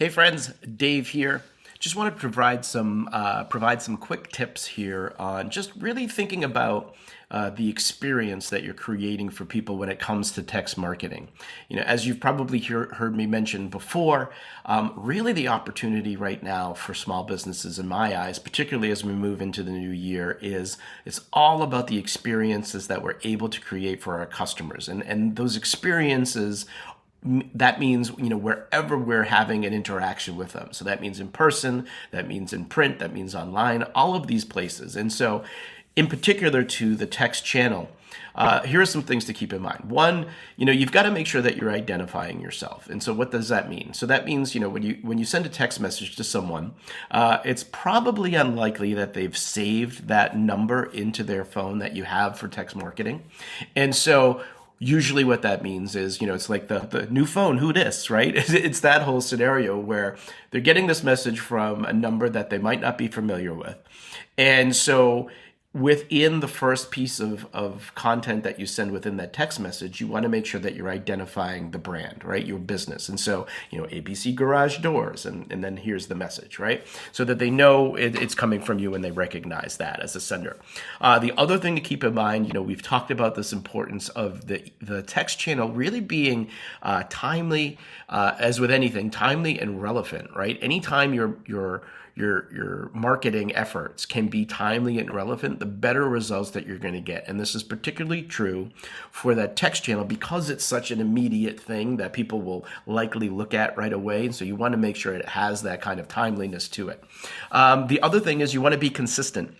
Hey friends, Dave here. Just want to provide some quick tips here on just really thinking about the experience that you're creating for people when it comes to text marketing. As you've probably heard me mention before, really the opportunity right now for small businesses, in my eyes, particularly as we move into the new year, is it's all about the experiences that we're able to create for our customers, and those experiences. That means, wherever we're having an interaction with them. So that means in person, that means in print, that means online, all of these places. And so in particular to the text channel, here are some things to keep in mind. One, you've got to make sure that you're identifying yourself. And so what does that mean? So that means, when you send a text message to someone, it's probably unlikely that they've saved that number into their phone that you have for text marketing. And so usually what that means is, it's like the new phone, who dis, right? It's that whole scenario where they're getting this message from a number that they might not be familiar with. And so within the first piece of content that you send within that text message, you want to make sure that you're identifying the brand, right? Your business. And so, ABC Garage Doors, and then here's the message, right? So that they know it's coming from you and they recognize that as a sender. The other thing to keep in mind, we've talked about this importance of the text channel really being timely, as with anything, timely and relevant, right? Anytime your marketing efforts can be timely and relevant, the better results that you're going to get. And this is particularly true for that text channel because it's such an immediate thing that people will likely look at right away. And so you want to make sure it has that kind of timeliness to it. The other thing is you want to be consistent.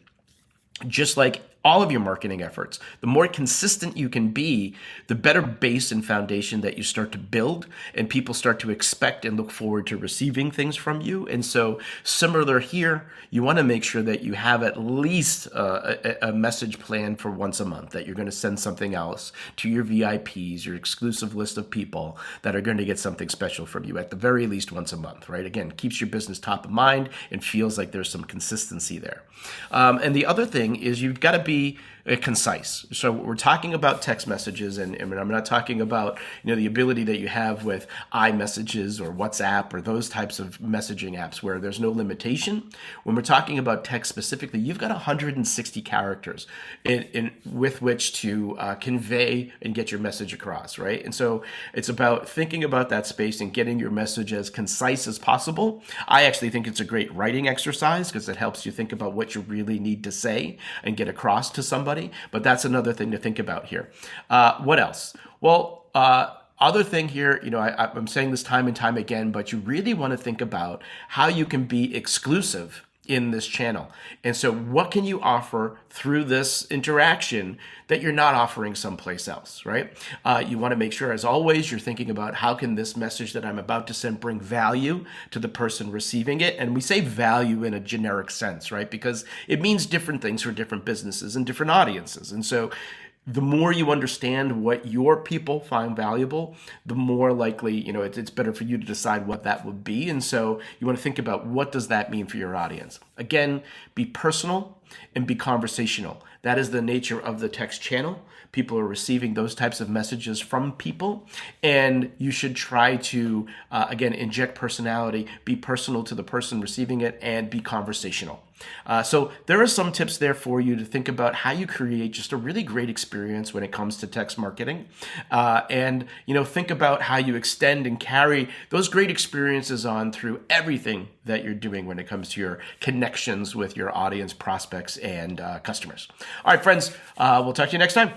Just like all of your marketing efforts, the more consistent you can be, the better base and foundation that you start to build, and people start to expect and look forward to receiving things from you. And so similar here, you want to make sure that you have at least a message plan for once a month, that you're going to send something else to your VIPs, your exclusive list of people that are going to get something special from you at the very least once a month, right? Again, keeps your business top of mind and feels like there's some consistency there. And the other thing is you've got to be concise. So we're talking about text messages, and I'm not talking about the ability that you have with iMessages or WhatsApp or those types of messaging apps where there's no limitation. When we're talking about text specifically, you've got 160 characters with which to convey and get your message across, right? And so it's about thinking about that space and getting your message as concise as possible. I actually think it's a great writing exercise because it helps you think about what you really need to say and get across to somebody, but that's another thing to think about here. What else? Well, other thing here, I'm saying this time and time again, but you really want to think about how you can be exclusive in this channel. And so what can you offer through this interaction that you're not offering someplace else, right? You want to make sure, as always, you're thinking about how can this message that I'm about to send bring value to the person receiving it. And we say value in a generic sense, right? Because it means different things for different businesses and different audiences. And so the more you understand what your people find valuable, the more likely, it's better for you to decide what that would be. And so you want to think about what does that mean for your audience. Again, be personal and be conversational. That is the nature of the text channel. People are receiving those types of messages from people, and you should try to, again, inject personality, be personal to the person receiving it, and be conversational. So there are some tips there for you to think about how you create just a really great experience when it comes to text marketing. And think about how you extend and carry those great experiences on through everything that you're doing when it comes to your connections with your audience, prospects, and customers. All right, friends, we'll talk to you next time.